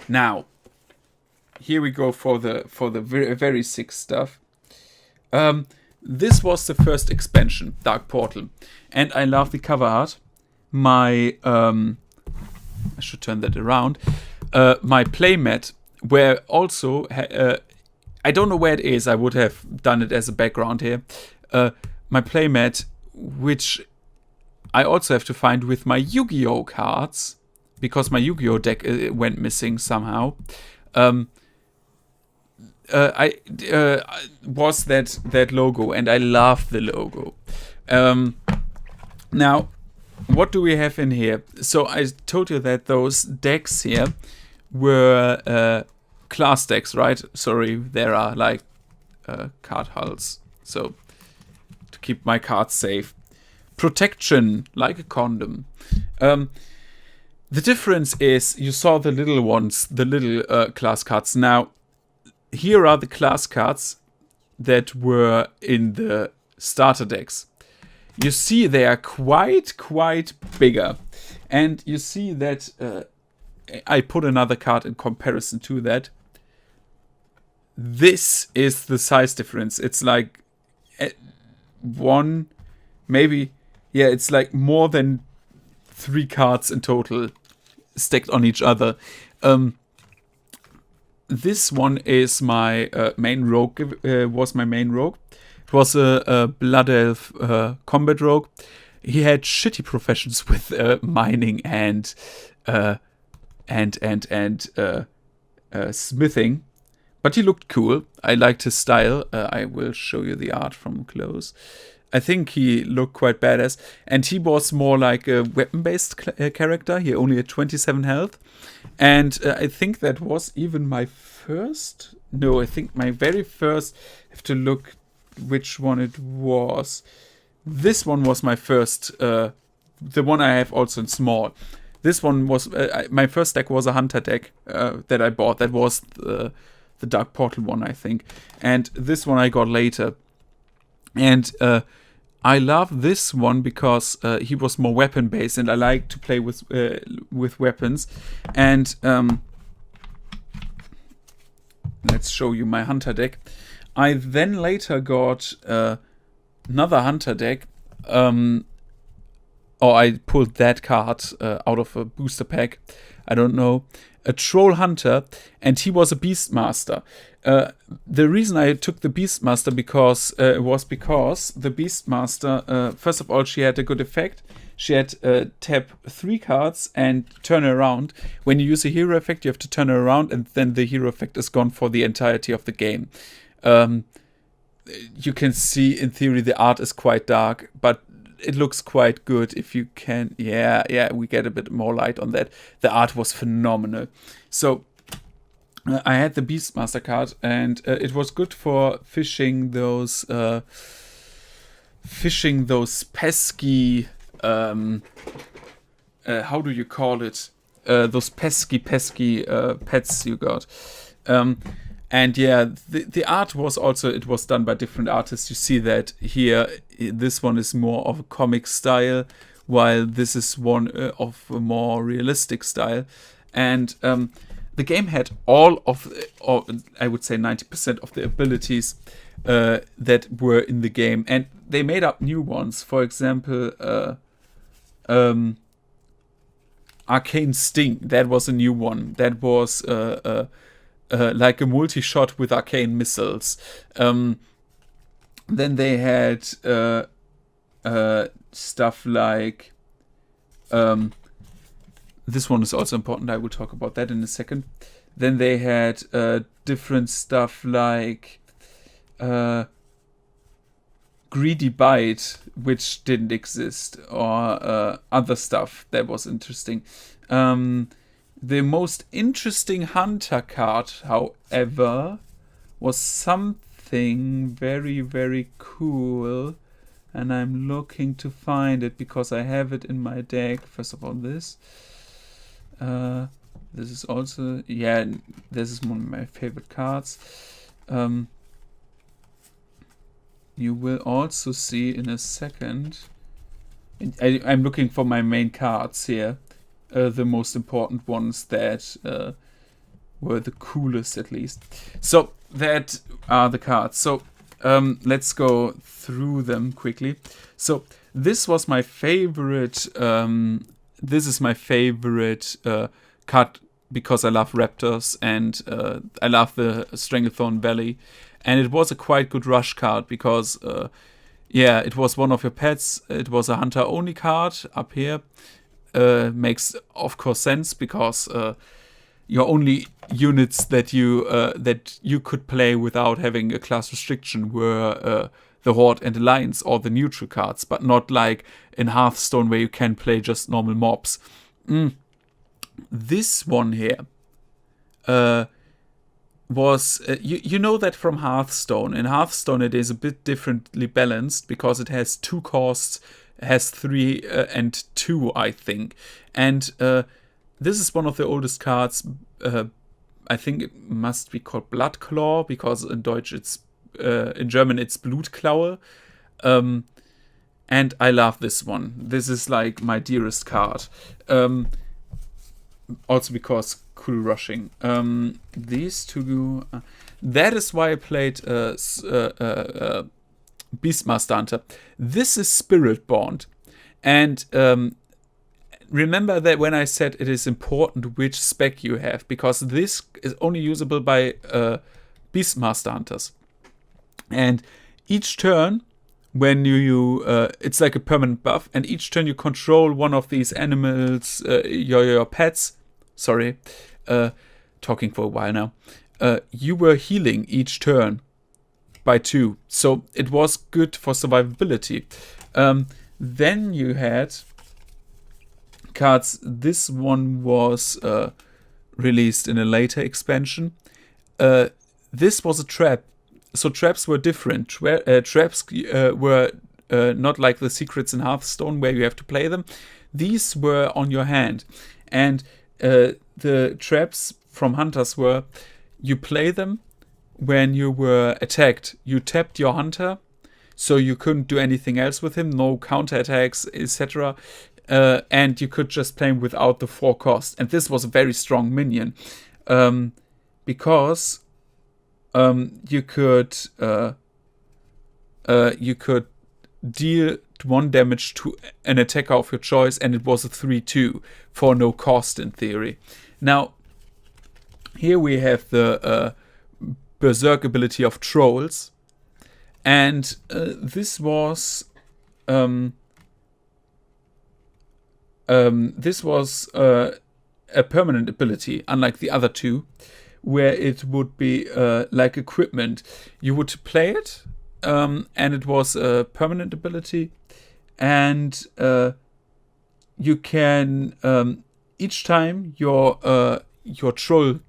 Now, here we go for the very, very sick stuff. This was the first expansion, Dark Portal, and I love the cover art. My I should turn that around. My playmat, where also I don't know where it is. I would have done it as a background here. My playmat, which I also have to find with my Yu-Gi-Oh cards, because my Yu-Gi-Oh deck went missing somehow. I was that logo, and I love the logo. Now, what do we have in here? So I told you that those decks here were class decks, right? Sorry, there are like card hulls, so to keep my cards safe. Protection, like a condom. The difference is, you saw the little ones, the little class cards. Now, here are the class cards that were in the starter decks. You see they are quite bigger. And you see that I put another card in comparison to that. This is the size difference. It's like one, maybe, yeah, it's like more than 3 cards in total stacked on each other. This one is my main rogue, was my main rogue. It was a Blood Elf combat rogue. He had shitty professions with mining and smithing, but he looked cool. I liked his style. I will show you the art from close. I think he looked quite badass, and he was more like a weapon-based character. He only had 27 health, and I think that was even my first. No, I think my very first. I have to look which one it was. This one was my first. The one I have also in small. This one was my first deck was a hunter deck that I bought. That was the Dark Portal one, I think, and this one I got later. And I love this one because he was more weapon based, and I like to play with weapons. And let's show you my hunter deck. I then later got another hunter deck. Or I pulled that card out of a booster pack. I don't know. A troll hunter, and he was a beastmaster. The reason I took the beastmaster was because the beastmaster, first of all, she had a good effect. She had tap 3 cards and turn around. When you use a hero effect, you have to turn her around, and then the hero effect is gone for the entirety of the game. You can see, in theory, the art is quite dark, but it looks quite good if you can. Yeah, we get a bit more light on that. The art was phenomenal. So I had the Beastmaster card, and it was good for fishing those pesky how do you call it? Those pesky pets you got. And yeah, the art was also, it was done by different artists. You see that here, this one is more of a comic style, while this is one of a more realistic style. And the game had all of, or I would say 90% of the abilities that were in the game. And they made up new ones. For example, Arcane Sting, that was a new one. That was like a multi-shot with arcane missiles. Then they had stuff like this one is also important. I will talk about that in a second. Then they had different stuff like Greedy Bite, which didn't exist, or other stuff that was interesting. The most interesting hunter card, however, was something very, very cool. And I'm looking to find it because I have it in my deck. First of all, this. This is also, yeah, this is one of my favorite cards. You will also see in a second. I'm looking for my main cards here. The most important ones that were the coolest, at least. So that are the cards. So let's go through them quickly. So this was my favorite. This is my favorite card because I love Raptors and I love the Stranglethorn Valley, and it was a quite good rush card because yeah, it was one of your pets. It was a hunter only card up here. Makes of course sense because your only units that you could play without having a class restriction were the Horde and Alliance or the neutral cards, but not like in Hearthstone where you can play just normal mobs. This one here was you know that from Hearthstone. In Hearthstone it is a bit differently balanced because it has 2 costs, has 3 and 2, I think, and this is one of the oldest cards. I think it must be called Bloodclaw because in Deutsch it's in German it's Blutklaue, and I love this one. This is like my dearest card. Also because cool rushing. These two. That is why I played Beastmaster Hunter. This is Spirit Bond, and remember that when I said it is important which spec you have, because this is only usable by Beastmaster Hunters. And each turn, when you it's like a permanent buff, and each turn you control one of these animals, your pets. Sorry, talking for a while now. You were healing each turn by 2, so it was good for survivability. Then you had cards. This one was released in a later expansion. This was a trap. So traps were different. Traps were not like the secrets in Hearthstone where you have to play them. These were on your hand. And the traps from Hunters were, you play them when you were attacked. You tapped your Hunter, so you couldn't do anything else with him. No counterattacks, etc. And you could just play him without the 4 cost. And this was a very strong minion. Because you could deal 1 damage to an attacker of your choice, and it was a 3/2 for no cost in theory. Now, here we have the Berserk ability of Trolls, and this was a permanent ability, unlike the other 2. Where it would be like equipment. You would play it, and it was a permanent ability, and you can each time your troll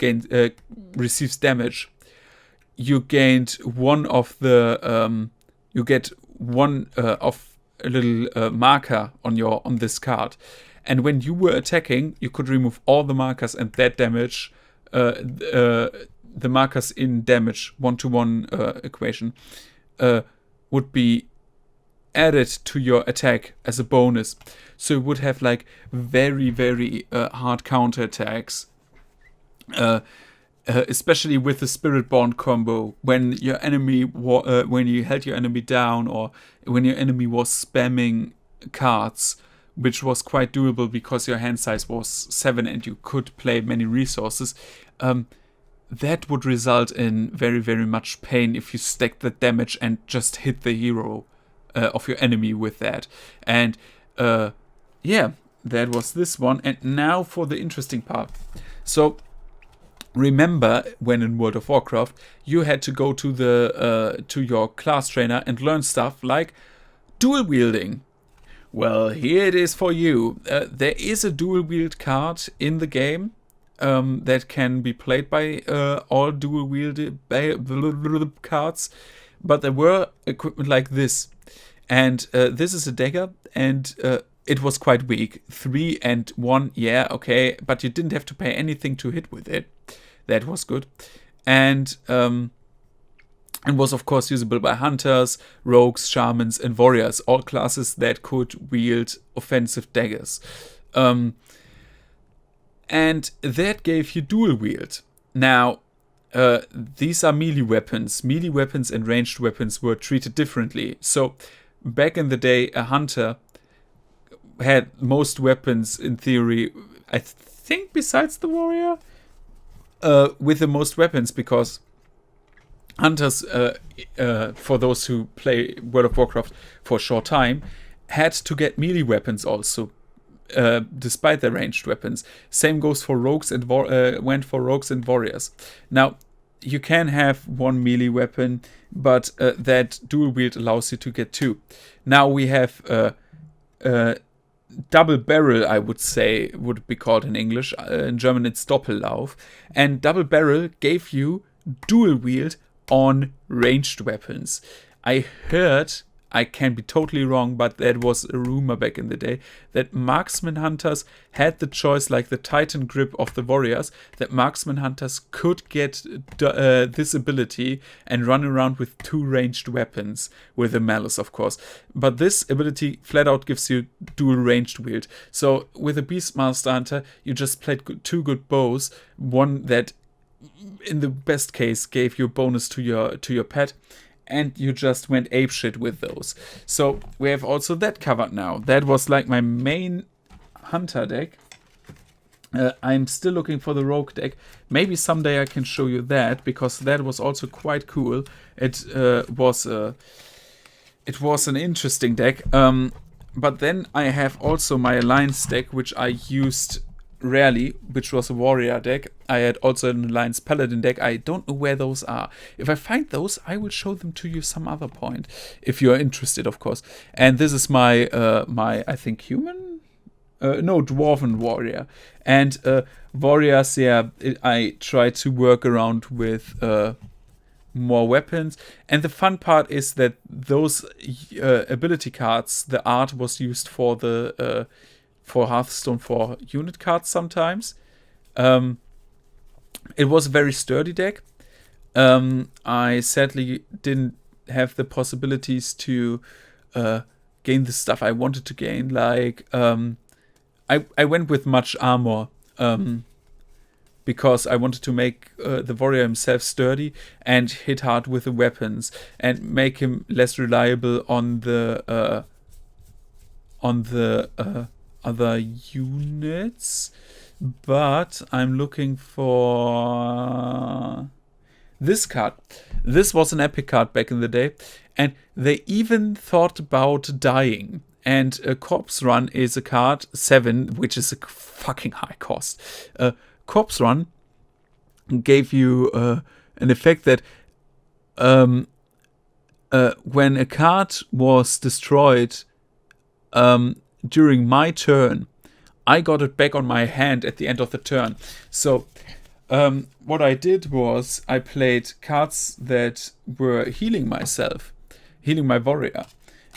receives damage, you gained one of the you get one of a little marker on this card, and when you were attacking, you could remove all the markers, and that damage. The markers in damage 1-to-1 equation would be added to your attack as a bonus. So you would have like very, very hard counterattacks, especially with the Spirit Bond combo when your enemy when you held your enemy down, or when your enemy was spamming cards, which was quite doable because your hand size was 7 and you could play many resources. That would result in very, very much pain if you stacked the damage and just hit the hero of your enemy with that. And yeah, that was this one. And now for the interesting part. So remember when in World of Warcraft you had to go to the to your class trainer and learn stuff like dual wielding. Well, here it is for you. There is a dual wield card in the game that can be played by all dual wielded cards, but there were equipment like this, and this is a dagger, and it was quite weak. 3 and 1, yeah, okay, but you didn't have to pay anything to hit with it. That was good, and was of course usable by hunters, rogues, shamans, and warriors, all classes that could wield offensive daggers. And that gave you dual wield. Now, these are melee weapons. Melee weapons and ranged weapons were treated differently. So, back in the day, a hunter had most weapons in theory, I think, besides the warrior, with the most weapons, because hunters, for those who play World of Warcraft for a short time, had to get melee weapons also, despite their ranged weapons. Same goes for rogues and went for rogues and warriors. Now, you can have one melee weapon, but that dual wield allows you to get two. Now we have double barrel, I would say, would be called in English. In German, it's Doppellauf. And double barrel gave you dual wield on ranged weapons. I heard, I can be totally wrong, but that was a rumor back in the day, that marksman hunters had the choice, like the Titan grip of the warriors, that marksman hunters could get this ability and run around with two ranged weapons, with a malice, of course. But this ability flat out gives you dual ranged wield. So with a Beastmaster hunter, you just played two good bows, one that, in the best case, gave you a bonus to your pet, and you just went apeshit with those. So we have also that covered now. That was like my main hunter deck. I'm still looking for the rogue deck. Maybe someday I can show you that, because that was also quite cool. It was an interesting deck. But then I have also my alliance deck, which I used rarely, which was a warrior deck. I had also an alliance paladin deck. I don't know where those are. If I find those, I will show them to you some other point, if you are interested, of course. And this is my I think dwarven warrior. And warriors, yeah, I try to work around with more weapons. And the fun part is that those ability cards, the art was used for the for Hearthstone for unit cards sometimes. It was a very sturdy deck. I sadly didn't have the possibilities to gain the stuff I wanted to gain. Like, I went with much armor because I wanted to make the warrior himself sturdy and hit hard with the weapons and make him less reliable on the other units. But I'm looking for this card. This was an epic card back in the day, and they even thought about dying. And a Corpse Run is a card 7, which is a fucking high cost. Corpse Run gave you an effect that when a card was destroyed during my turn, I got it back on my hand at the end of the turn. So what I did was I played cards that were healing myself, healing my warrior.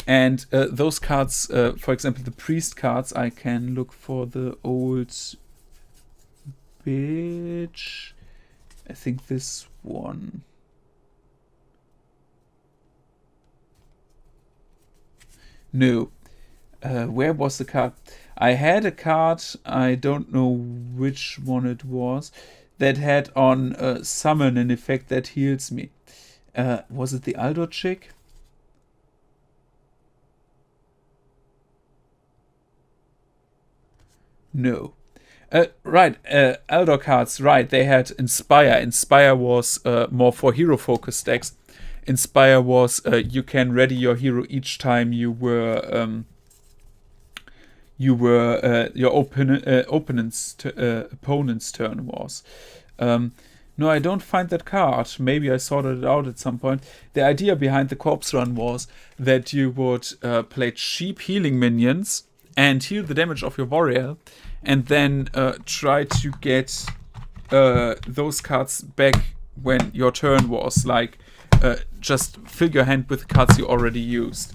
And those cards, for example, the priest cards, I can look for the old bitch. I think this one. No. Where was the card? I had a card, I don't know which one it was, that had on summon an effect that heals me. Was it the Aldor chick? No. Right, Eldor cards, right, they had Inspire. Inspire was more for hero-focused decks. Inspire was you can ready your hero each time your opponent's turn was. No, I don't find that card. Maybe I sorted it out at some point. The idea behind the Corpse Run was that you would play cheap healing minions and heal the damage of your warrior, and then try to get those cards back when your turn was. Like, just fill your hand with the cards you already used.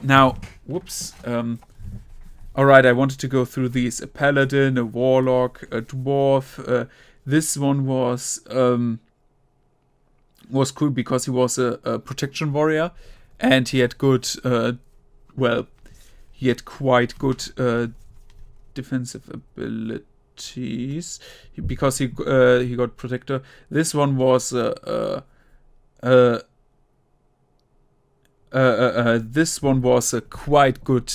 Now, whoops. Alright, I wanted to go through these. A paladin, a warlock, a dwarf. This one was cool because he was a protection warrior, and he had good, he had quite good defensive ability. abilities because he got protector. This one was this one was a quite good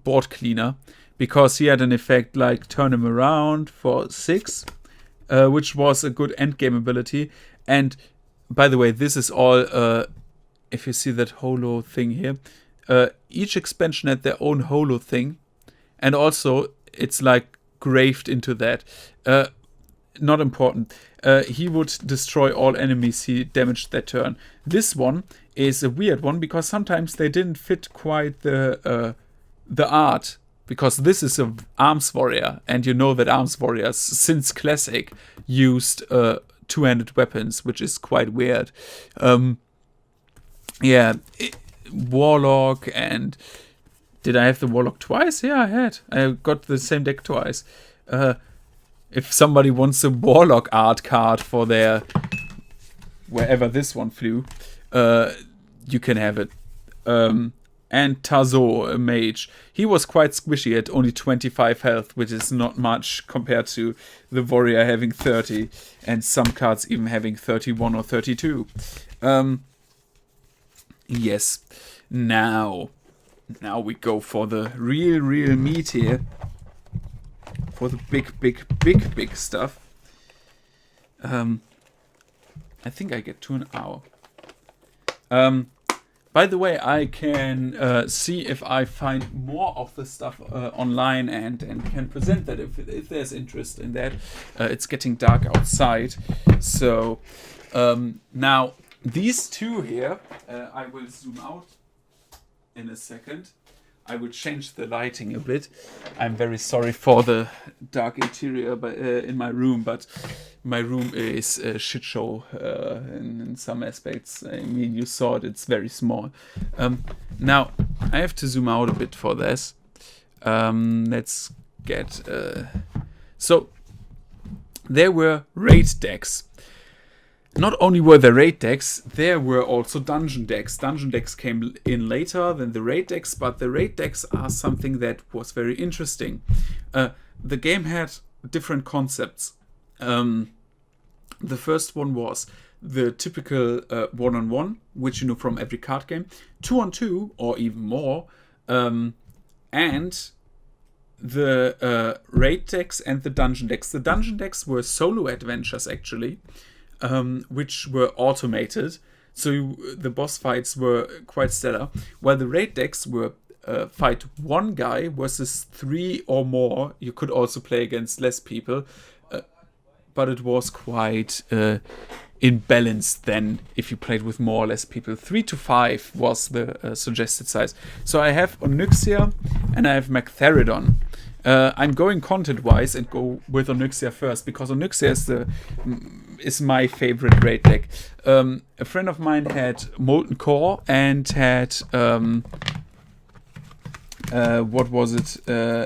board cleaner, because he had an effect like turn him around for 6, which was a good endgame ability. And by the way, this is all, if you see that holo thing here, each expansion had their own holo thing, and also it's like graved into that. Not important. He would destroy all enemies he damaged that turn. This one is a weird one because sometimes they didn't fit quite the art, because this is a arms warrior, and you know that arms warriors since classic used two-handed weapons, which is quite weird. Warlock, and did I have the Warlock twice? Yeah, I had. I got the same deck twice. If somebody wants a Warlock art card for their wherever this one flew, you can have it. And Tazo, a mage. He was quite squishy at only 25 health, which is not much compared to the warrior having 30, and some cards even having 31 or 32. Yes. Now we go for the real meat here. For the big stuff. I think I get to an hour. By the way, I can see if I find more of the stuff online and can present that if there's interest in that. It's getting dark outside. So now these two here, I will zoom out in a second. I will change the lighting a bit. I'm very sorry for the dark interior in my room, but my room is a shit show in some aspects. I mean, you saw it, it's very small. Now, I have to zoom out a bit for this. Let's get... So, there were raid decks. Not only were there raid decks, there were also dungeon decks. Dungeon decks came in later than the raid decks, but the raid decks are something that was very interesting. The game had different concepts. The first one was the typical 1-on-1, which you know from every card game, 2-on-2 or even more, and the raid decks and the dungeon decks. The dungeon decks were solo adventures actually. Which were automated, so the boss fights were quite stellar, while the raid decks were fight one guy versus 3 or more. You could also play against less people, but it was quite imbalanced then if you played with more or less people. 3 to 5 was the suggested size. So I have Onyxia and I have Magtheridon. I'm going content-wise and go with Onyxia first, because Onyxia is my favorite raid deck. A friend of mine had Molten Core and had what was it?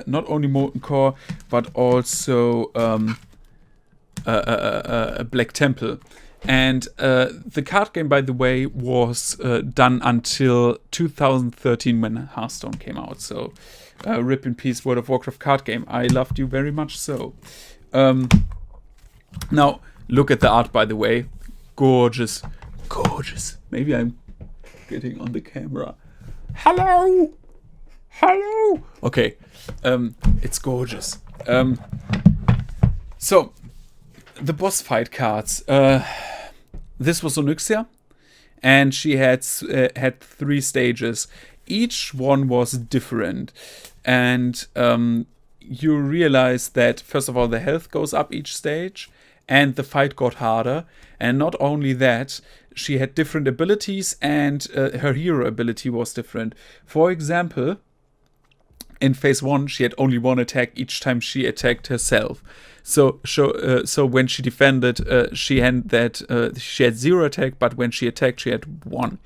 Not only Molten Core, but also Black Temple. And the card game, by the way, was done until 2013 when Hearthstone came out. So rip in peace, World of Warcraft card game. I loved you very much so. Now, look at the art, by the way. Gorgeous. Gorgeous. Maybe I'm getting on the camera. Hello! Hello! Okay. It's gorgeous. So, the boss fight cards. This was Onyxia, and she had 3 stages. Each one was different, and you realize that first of all the health goes up each stage, and the fight got harder. And not only that, she had different abilities, and her hero ability was different. For example, in phase 1, she had only 1 attack each time she attacked herself. So when she defended, she had 0 attack, but when she attacked, she had 1.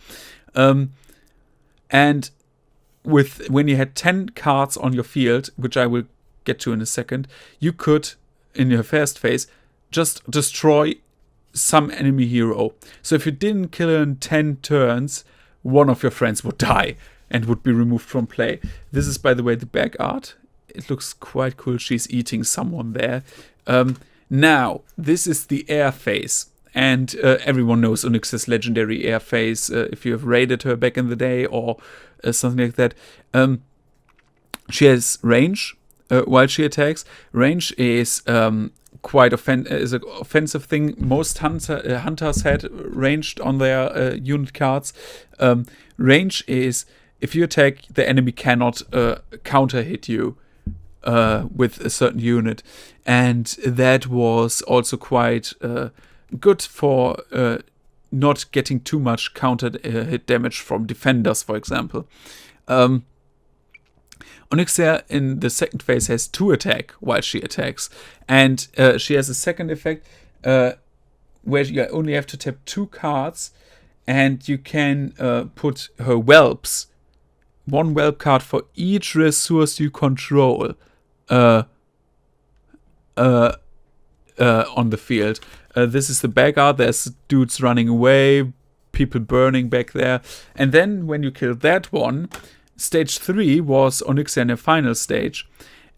And when you had 10 cards on your field, which I will get to in a second, you could, in your first phase, just destroy some enemy hero. So if you didn't kill her in 10 turns, one of your friends would die and would be removed from play. This is, by the way, the back art. it looks quite cool. She's eating someone there. Now, this is the air phase. And everyone knows Onyx's legendary air phase, if you have raided her back in the day or something like that. She has range while she attacks. Range is quite is an offensive thing. Most hunters had ranged on their unit cards. Range is if you attack, the enemy cannot counter hit you with a certain unit, and that was also quite good for not getting too much counter hit damage from defenders, for example. Onyxia in the second phase has 2 attack while she attacks, and she has a second effect where you only have to tap 2 cards, and you can put her whelps, 1 whelp card for each resource you control on the field. This is the backguard. There's dudes running away, people burning back there, and then when you kill that one, Stage 3 was Onyxia in her final stage,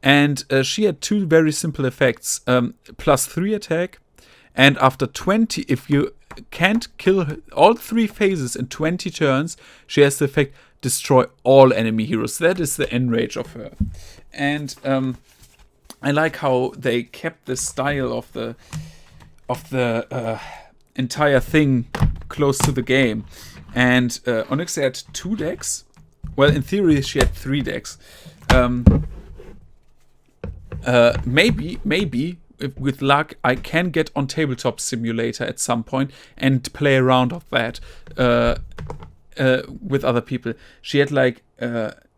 and she had 2 very simple effects. +3 attack, and after 20, if you can't kill all 3 phases in 20 turns, she has the effect destroy all enemy heroes. That is the end range of her. And I like how they kept the style of the entire thing close to the game. And Onyxia had 2 decks. Well, in theory, she had 3 decks. Maybe, if with luck, I can get on Tabletop Simulator at some point and play around of that with other people. She had like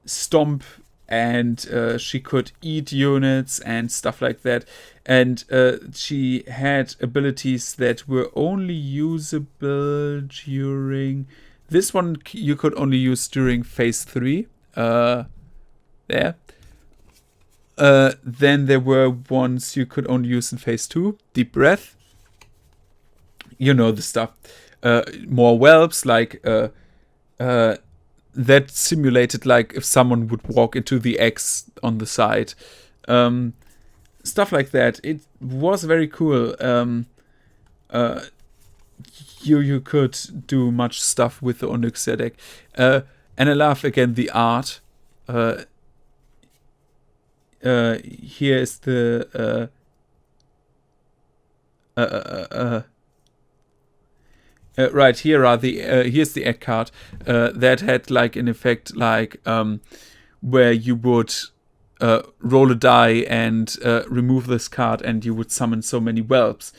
Stomp, and she could eat units and stuff like that. And she had abilities that were only usable during... This one you could only use during phase 3. There. Then there were ones you could only use in phase 2. Deep Breath. You know the stuff. More whelps, like that simulated like if someone would walk into the X on the side. Stuff like that. It was very cool. You could do much stuff with the Onyxia deck. And I love, again, the art. Here is the... right, here are the... here's the egg card. That had, like, an effect, like, where you would roll a die and remove this card, and you would summon so many whelps.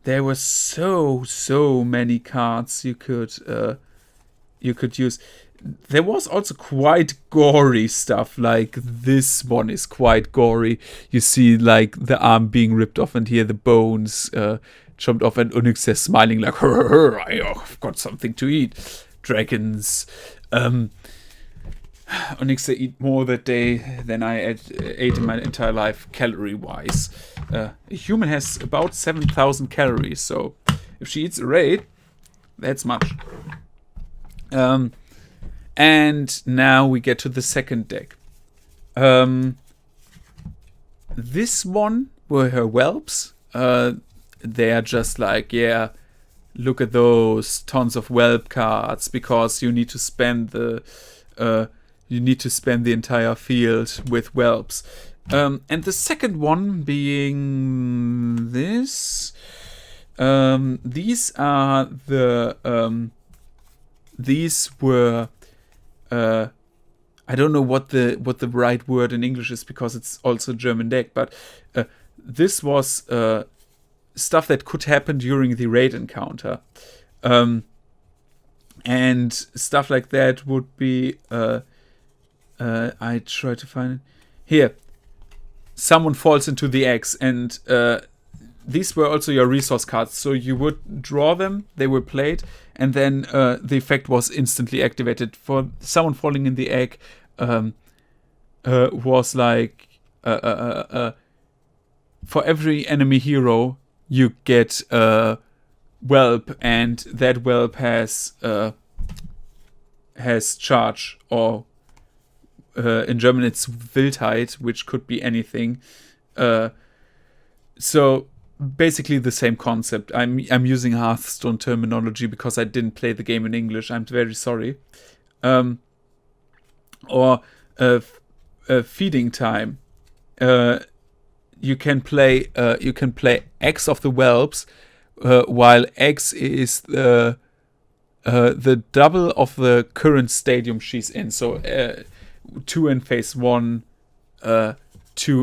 There were so many cards you could use. There was also quite gory stuff, like this one is quite gory. You see like the arm being ripped off and here the bones chopped off, and Onyxia smiling like, I've got something to eat. Dragons. Onyxia eat more that day than I ate in my entire life, calorie-wise. A human has about 7,000 calories, so if she eats a raid, that's much. And now we get to the second deck. This one were her whelps. They are just like, yeah, look at those tons of whelp cards, because you need to spend the entire field with whelps. And the second one being this. These are the these were I don't know what the right word in English is, because it's also a German deck, but this was stuff that could happen during the raid encounter. And stuff like that would be I try to find it here. Someone falls into the X, and these were also your resource cards. So you would draw them, they were played, and then the effect was instantly activated. For someone falling in the egg, was like for every enemy hero you get a whelp, and that whelp has charge, or in German it's Wildheit, which could be anything. So basically the same concept. I'm using Hearthstone terminology because I didn't play the game in English. I'm very sorry. Or feeding time. You can play X of the Whelps, while X is the double of the current stadium she's in. So 2 in phase 1, 4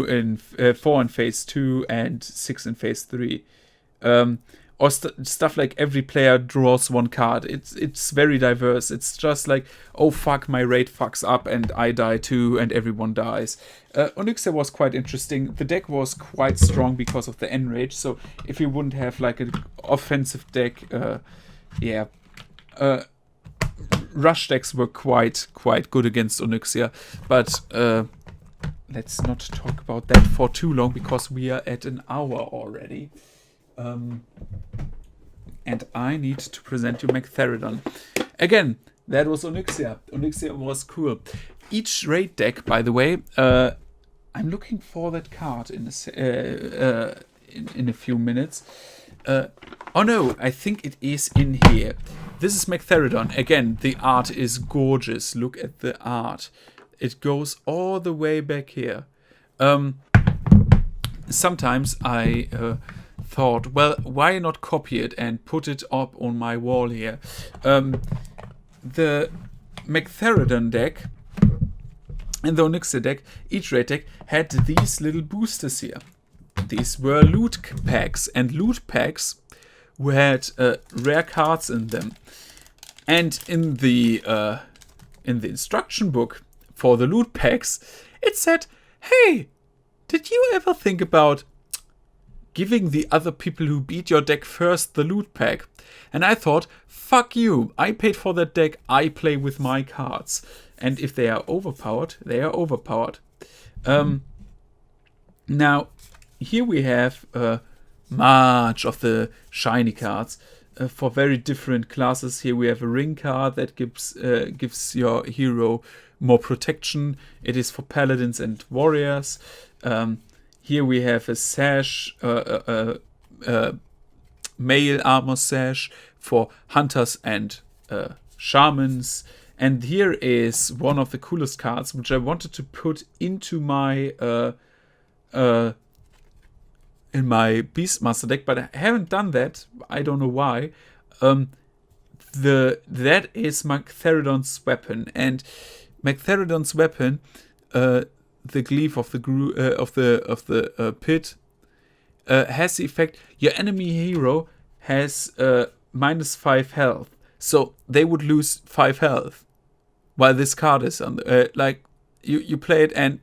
in phase 2, and 6 in phase 3. Or stuff like every player draws 1 card. It's very diverse. It's just like, oh fuck, my raid fucks up and I die too and everyone dies. Onyxia was quite interesting. The deck was quite strong because of the enrage. So if you wouldn't have like an offensive deck, rush decks were quite good against Onyxia. But let's not talk about that for too long because we are at an hour already. And I need to present you Mechtheridon. Again, that was Onyxia. Onyxia was cool. Each raid deck, by the way, I'm looking for that card in a few minutes. Oh no, I think it is in here. This is Mechtheridon. Again, the art is gorgeous. Look at the art. It goes all the way back here. Sometimes I thought, well, why not copy it and put it up on my wall here? The Mechtheridon deck and the Onyxia deck, each raid deck, had these little boosters here. These were loot packs, and loot packs had rare cards in them. And in the instruction book for the loot packs, it said, hey, did you ever think about giving the other people who beat your deck first the loot pack? And I thought, fuck you, I paid for that deck, I play with my cards. And if they are overpowered, they are overpowered. Now, here we have much of the shiny cards for very different classes. Here we have a ring card that gives your hero more protection. It is for paladins and warriors. Here we have a sash, mail armor sash for hunters and shamans. And here is one of the coolest cards, which I wanted to put into my in my Beastmaster deck, but I haven't done that. I don't know why. That is Mechtheridon's weapon, and Mechtheridon's weapon, the Gleave of the pit, has the effect your enemy hero has -5 health, so they would lose 5 health, while this card is on like you play it and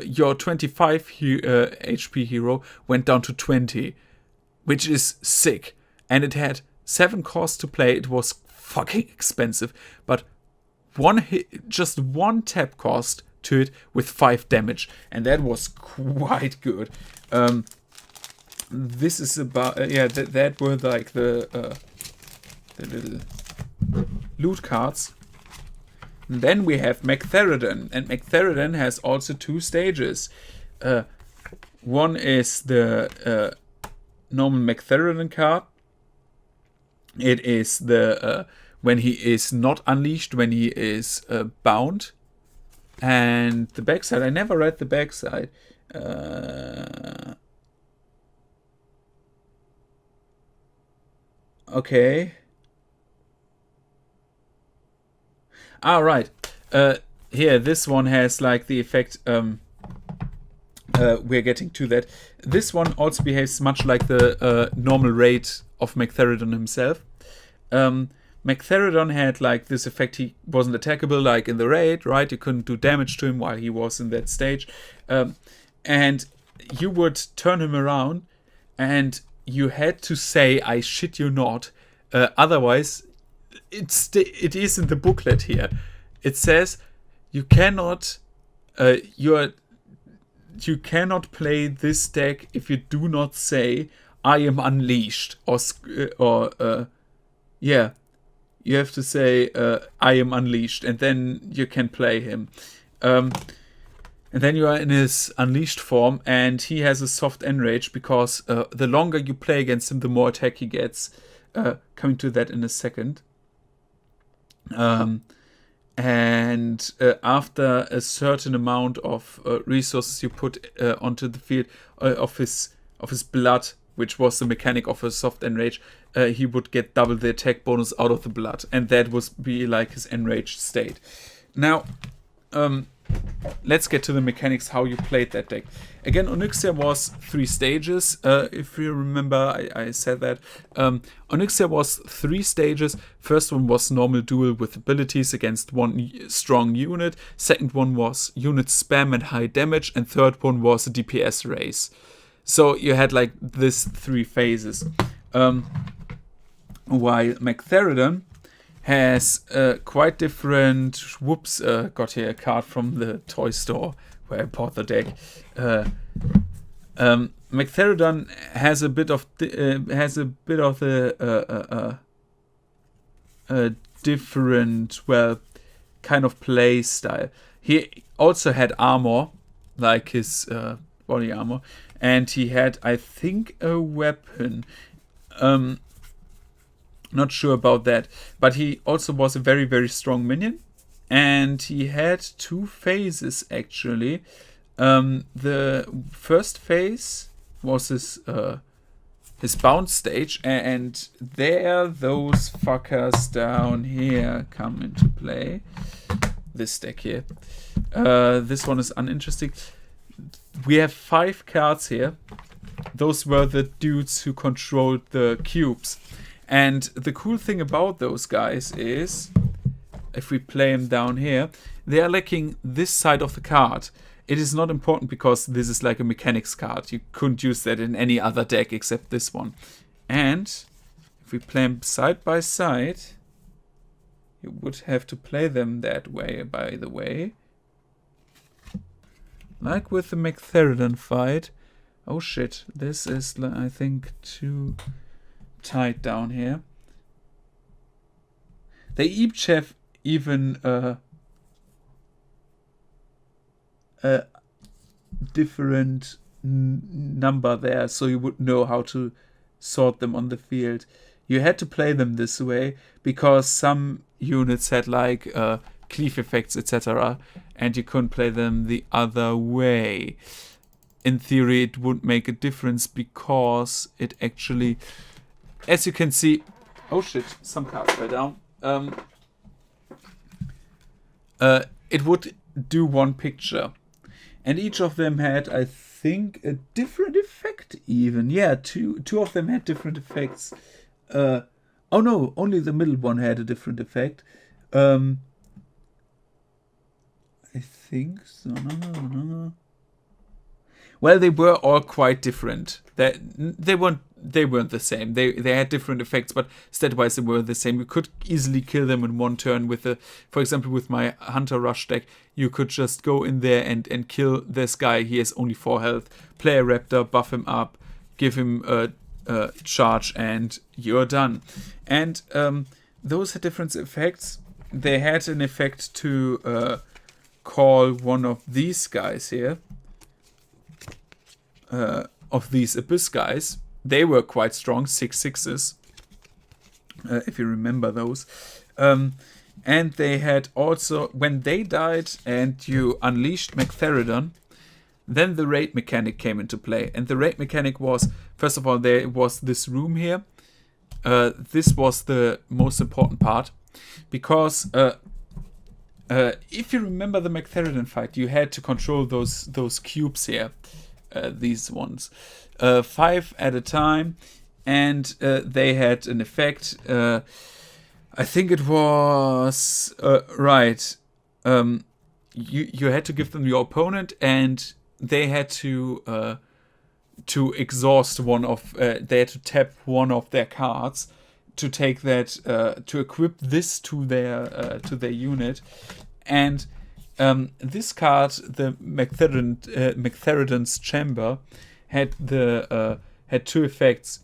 your 25 HP hero went down to 20, which is sick, and it had 7 costs to play. It was fucking expensive, but just one tap cost to it with 5 damage, and that was quite good. This is about that were like the little loot cards. And then we have Mechtheridon, and Mechtheridon has also 2 stages. One is the normal Mechtheridon card. It is the when he is not unleashed, when he is bound. And the backside, I never read the backside. Okay. Right. Here, this one has like the effect. We're getting to that. This one also behaves much like the normal raid of Mechtheridon himself. Mechtheridon had like this effect. He wasn't attackable like in the raid, right? You couldn't do damage to him while he was in that stage. And you would turn him around and you had to say, I shit you not. Otherwise, it is in the booklet here. It says you cannot you cannot play this deck if you do not say I am unleashed, you have to say I am unleashed, and then you can play him. And then you are in his unleashed form, and he has a soft enrage because the longer you play against him, the more attack he gets. Coming to that in a second. And after a certain amount of resources you put onto the field of his blood, which was the mechanic of a soft enrage, he would get double the attack bonus out of the blood, and that would be like his enraged state. Now, let's get to the mechanics how you played that deck. Again, Onyxia was 3 stages. If you remember, I said that. Onyxia was 3 stages. First one was normal duel with abilities against one strong unit. Second one was unit spam and high damage. And third one was a DPS race. So you had like this 3 phases. While Magtheridon has quite different. Whoops! Got here a card from the toy store where I bought the deck. Magtheridon has a bit of a different, well, kind of play style. He also had armor, like his body armor, and he had, I think, a weapon. Not sure about that, but he also was a very, very strong minion, and he had 2 phases actually. The first phase was his bounce stage, and there those fuckers down here come into play. This deck here. This one is uninteresting. We have 5 cards here. Those were the dudes who controlled the cubes. And the cool thing about those guys is, if we play them down here, they are lacking this side of the card. It is not important because this is like a mechanics card. You couldn't use that in any other deck except this one. And if we play them side by side, you would have to play them that way, by the way. Like with the Magtheridon fight. Oh shit, this is, I think, too tight down here. They each have even a different number there, so you would know how to sort them on the field. You had to play them this way because some units had like cleave effects, etc., and you couldn't play them the other way. In theory, it would make a difference because it actually, as you can see, oh shit, some cards fell down. It would do one picture, and each of them had, I think, a different effect. Even, yeah, two of them had different effects. Oh no, only the middle one had a different effect. I think so. No. Well, they were all quite different. They weren't the same. They had different effects, but stat-wise they were the same. You could easily kill them in one turn with for example, with my Hunter Rush deck, you could just go in there and kill this guy. He has only 4 health. Play a Raptor, buff him up, give him a charge, and you're done. And those had different effects. They had an effect to call one of these guys here. Of these Abyss guys. They were quite strong, 6/6s, if you remember those. And they had also, when they died and you unleashed Magtheridon, then the raid mechanic came into play. And the raid mechanic was, first of all, there was this room here. This was the most important part, because if you remember the Magtheridon fight, you had to control those cubes here. These ones, 5 at a time, and they had an effect. I think it was right. You had to give them your opponent, and they had to exhaust one of. They had to tap one of their cards to take that to equip this to their unit, and. This card, the Magtheridon's Chamber, had 2 effects.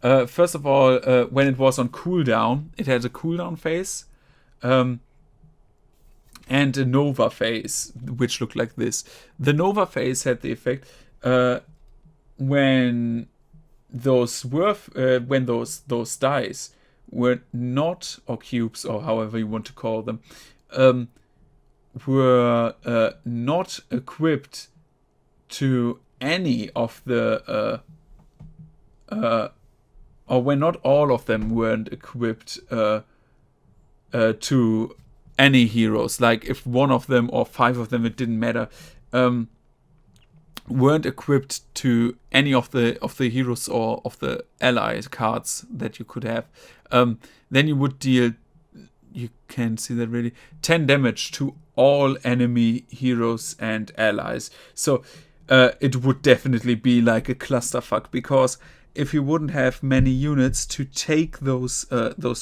First of all, when it was on cooldown, it had a cooldown phase. and a Nova phase, which looked like this. The Nova phase had the effect when those dice were not, or cubes, or however you want to call them, were not equipped to any of the or when not all of them weren't equipped to any heroes. Like if one of them or 5 of them, it didn't matter, weren't equipped to any of the heroes or of the allied cards that you could have, then you would deal, you can see that really, 10 damage to all enemy heroes and allies. So it would definitely be like a clusterfuck, because if you wouldn't have many units to take those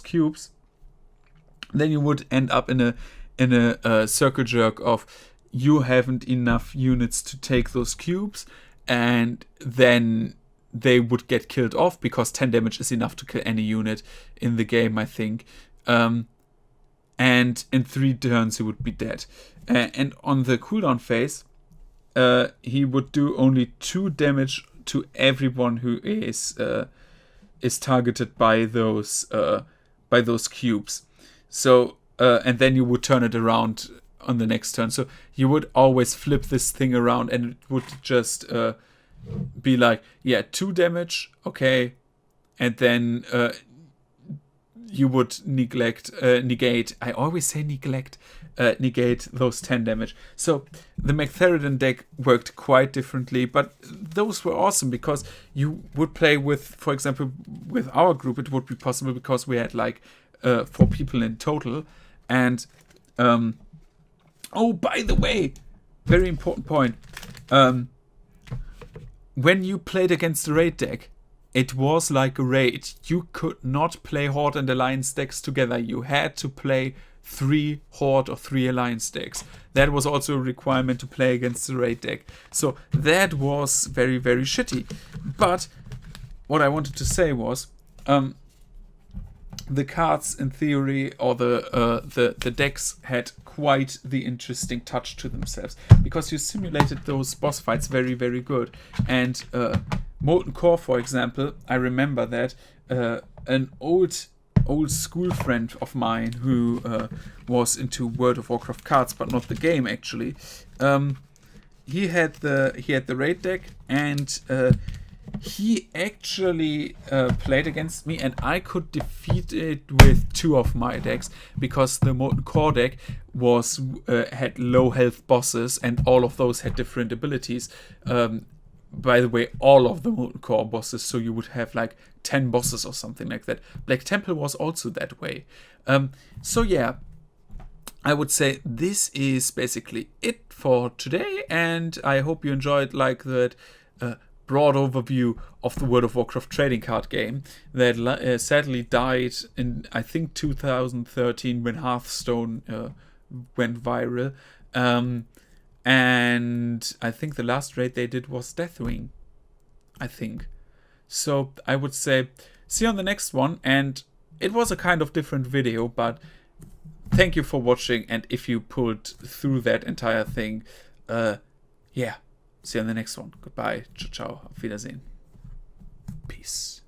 cubes, then you would end up in a circle jerk of, you haven't enough units to take those cubes, and then they would get killed off, because 10 damage is enough to kill any unit in the game, I think. And in 3 turns he would be dead. And on the cooldown phase, he would do only 2 damage to everyone who is targeted by those cubes. So and then you would turn it around on the next turn. So you would always flip this thing around, and it would just be like, yeah, 2 damage, okay, and then you would negate. I always say negate those 10 damage. So the Mechtheridon deck worked quite differently, but those were awesome, because you would play with, for example, with our group, it would be possible because we had like 4 people in total. And oh, by the way, very important point, when you played against the raid deck, it was like a raid. You could not play Horde and Alliance decks together. You had to play 3 Horde or 3 Alliance decks. That was also a requirement to play against the raid deck. So that was very, very shitty. But what I wanted to say was, the cards, in theory, or the decks had quite the interesting touch to themselves, because you simulated those boss fights very, very good. And Molten Core, for example, I remember that an old school friend of mine who was into World of Warcraft cards, but not the game actually, he had the raid deck, and he actually played against me, and I could defeat it with 2 of my decks, because the Molten Core deck had low health bosses, and all of those had different abilities. By the way, all of the Molten Core bosses, so you would have like 10 bosses or something like that. Black Temple was also that way. So yeah, I would say this is basically it for today, and I hope you enjoyed like that broad overview of the World of Warcraft trading card game that sadly died in, I think, 2013 when Hearthstone went viral. And I think the last raid they did was Deathwing, I think. So I would say see you on the next one, and it was a kind of different video, but thank you for watching, and if you pulled through that entire thing, yeah, see you on the next one. Goodbye, ciao, ciao, auf Wiedersehen, peace.